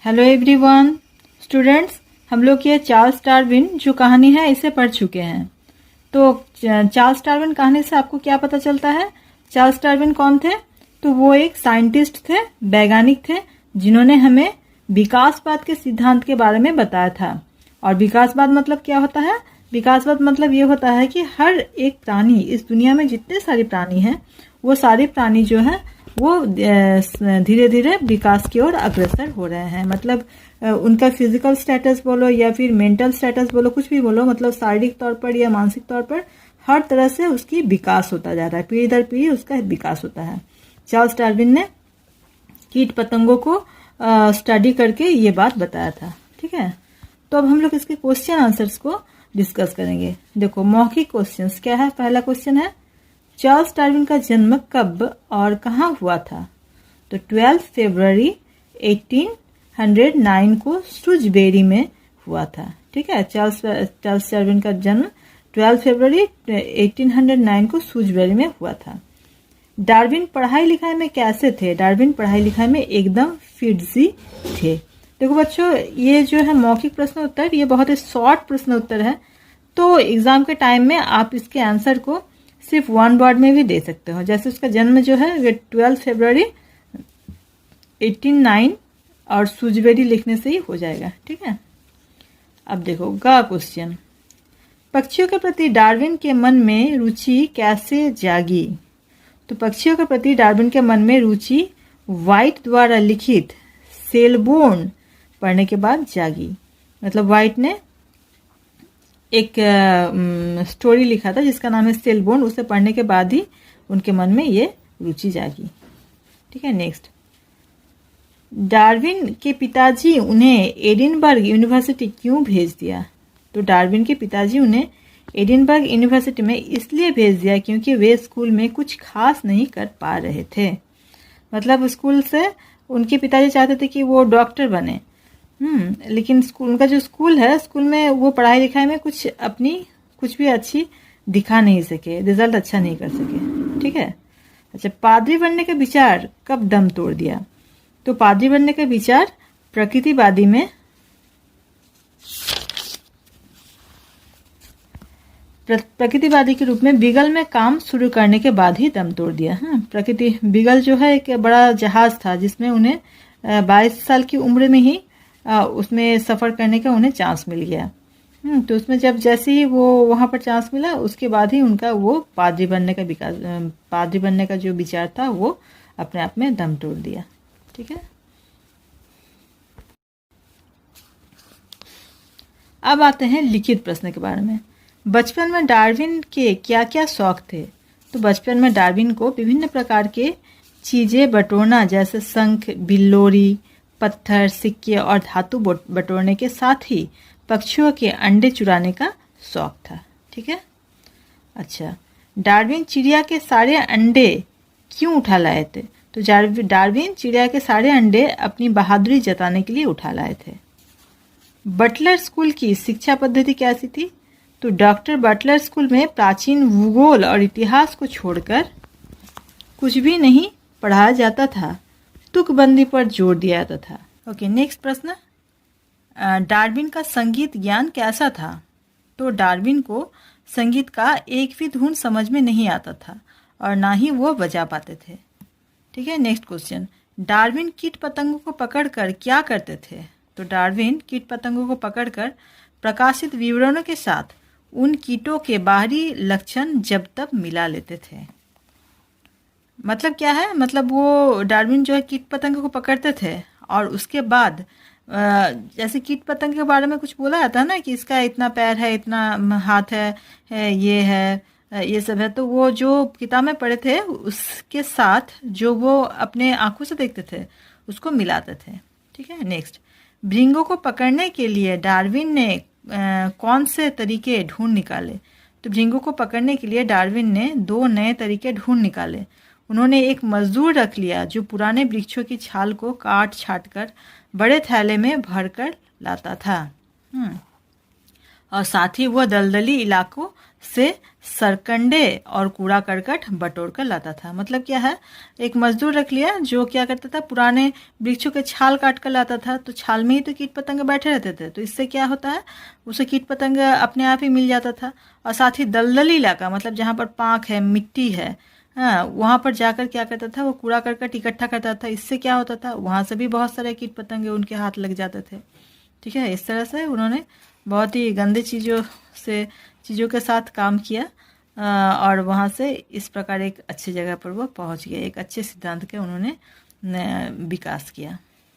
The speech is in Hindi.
हेलो एवरीवन स्टूडेंट्स, हम लोग ये चार्ल्स डार्विन जो कहानी है इसे पढ़ चुके हैं। तो चार्ल्स डार्विन कहानी से आपको क्या पता चलता है? चार्ल्स डार्विन कौन थे? तो वो एक साइंटिस्ट थे, वैज्ञानिक थे, जिन्होंने हमें विकासवाद के सिद्धांत के बारे में बताया था। और विकासवाद मतलब क्या होता है? विकासवाद मतलब ये होता है कि हर एक प्राणी, इस दुनिया में जितने सारे प्राणी हैं वो सारे प्राणी जो है वो धीरे धीरे विकास की ओर अग्रसर हो रहे हैं। मतलब उनका फिजिकल स्टेटस बोलो या फिर मेंटल स्टेटस बोलो, कुछ भी बोलो, मतलब शारीरिक तौर पर या मानसिक तौर पर हर तरह से उसकी विकास होता जा रहा है, पीढ़ी दर पीढ़ी उसका विकास होता है। चार्ल्स डार्विन ने कीट पतंगों को स्टडी करके ये बात बताया था। ठीक है, तो अब हम लोग इसके क्वेश्चन आंसर्स को डिस्कस करेंगे। देखो, मौखिक क्वेश्चंस क्या है? पहला क्वेश्चन है, चार्ल्स डार्विन का जन्म कब और कहाँ हुआ था? तो 12 फरवरी 1809 को सूजबेरी में हुआ था। ठीक है, चार्ल्स डार्विन का जन्म 12 फरवरी 1809 को सूजबेरी में हुआ था। डार्विन पढ़ाई लिखाई में कैसे थे? डार्विन पढ़ाई लिखाई में एकदम फिटजी थे। देखो बच्चों, ये जो है मौखिक प्रश्न उत्तर, ये बहुत ही शॉर्ट प्रश्न उत्तर है। तो एग्जाम के टाइम में आप इसके आंसर को सिर्फ वन वर्ड में भी दे सकते हो। जैसे उसका जन्म जो है वो 12 फरवरी 1809 और सूजबेरी लिखने से ही हो जाएगा। ठीक है, अब देखो गा क्वेश्चन, पक्षियों के प्रति डार्विन के मन में रुचि कैसे जागी? तो पक्षियों के प्रति डार्विन के मन में रुचि वाइट द्वारा लिखित सेलबोर्न पढ़ने के बाद जागी। मतलब वाइट ने एक स्टोरी लिखा था जिसका नाम है सेलबोर्न, उसे पढ़ने के बाद ही उनके मन में ये रुचि जागी। ठीक है, नेक्स्ट, डार्विन के पिताजी उन्हें एडिनबर्ग यूनिवर्सिटी क्यों भेज दिया? तो डार्विन के पिताजी उन्हें एडिनबर्ग यूनिवर्सिटी में इसलिए भेज दिया क्योंकि वे स्कूल में कुछ खास नहीं कर पा रहे थे। मतलब स्कूल से उनके पिताजी चाहते थे कि वो डॉक्टर बने, लेकिन स्कूल, उनका जो स्कूल है, स्कूल में वो पढ़ाई लिखाई में कुछ भी अच्छी दिखा नहीं सके, रिजल्ट अच्छा नहीं कर सके। ठीक है, अच्छा, पादरी बनने का विचार कब दम तोड़ दिया? तो पादरी बनने का विचार प्रकृतिवादी के रूप में बीगल में काम शुरू करने के बाद ही दम तोड़ दिया। बीगल जो है एक बड़ा जहाज था जिसमें उन्हें 22 साल की उम्र में ही उसमें सफ़र करने का उन्हें चांस मिल गया। तो उसमें जैसे ही वो वहाँ पर चांस मिला, उसके बाद ही उनका वो पादरी बनने का जो विचार था वो अपने आप में दम तोड़ दिया। ठीक है, अब आते हैं लिखित प्रश्न के बारे में। बचपन में डार्विन के क्या क्या शौक थे? तो बचपन में डार्विन को विभिन्न प्रकार के चीज़ें बटोरना, जैसे शंख, बिल्लोरी, पत्थर, सिक्के और धातु बटोरने के साथ ही पक्षियों के अंडे चुराने का शौक था। ठीक है, अच्छा, डार्विन चिड़िया के सारे अंडे क्यों उठा लाए थे? तो डार्विन चिड़िया के सारे अंडे अपनी बहादुरी जताने के लिए उठा लाए थे। बटलर स्कूल की शिक्षा पद्धति कैसी थी? तो डॉक्टर बटलर स्कूल में प्राचीन भूगोल और इतिहास को छोड़कर कुछ भी नहीं पढ़ाया जाता था, तुकबंदी पर जोर दिया जाता था। ओके, नेक्स्ट प्रश्न, डार्विन का संगीत ज्ञान कैसा था? तो डार्विन को संगीत का एक भी धुन समझ में नहीं आता था और ना ही वो बजा पाते थे। ठीक है, नेक्स्ट क्वेश्चन, डार्विन कीट पतंगों को पकड़कर क्या करते थे? तो डार्विन कीट पतंगों को पकड़कर प्रकाशित विवरणों के साथ उन कीटों के बाहरी लक्षण जब तब मिला लेते थे। मतलब क्या है? मतलब वो डार्विन जो है कीट पतंग को पकड़ते थे और उसके बाद जैसे कीट पतंग के बारे में कुछ बोला जाता है ना कि इसका इतना पैर है, इतना हाथ है, ये है, ये सब है, तो वो जो किताब में पढ़े थे उसके साथ जो वो अपने आंखों से देखते थे उसको मिलाते थे। ठीक है, नेक्स्ट, भृंगों को पकड़ने के लिए डार्विन ने कौन से तरीके ढूंढ निकाले? तो भृंगों को पकड़ने के लिए डार्विन ने 2 नए तरीके ढूंढ निकाले। उन्होंने एक मजदूर रख लिया जो पुराने वृक्षों की छाल को काट छाट कर बड़े थैले में भरकर लाता था, और साथ ही वह दलदली इलाकों से सरकंडे और कूड़ा करकट बटोर कर लाता था। मतलब क्या है, एक मजदूर रख लिया जो क्या करता था, पुराने वृक्षों के छाल काट कर लाता था। तो छाल में ही तो कीट पतंग बैठे रहते थे, तो इससे क्या होता है, उसे कीट पतंग अपने आप ही मिल जाता था। और साथ ही दलदली इलाका, मतलब जहाँ पर पाँक है, मिट्टी है, हाँ, वहाँ पर जाकर क्या करता था, वो कूड़ा करकट इकट्ठा करता था। इससे क्या होता था, वहाँ से भी बहुत सारे कीट पतंगे उनके हाथ लग जाते थे। ठीक है, इस तरह से उन्होंने बहुत ही गंदे चीज़ों के साथ काम किया, और वहाँ से इस प्रकार एक अच्छी जगह पर वो पहुँच गए, एक अच्छे सिद्धांत के उन्होंने विकास किया।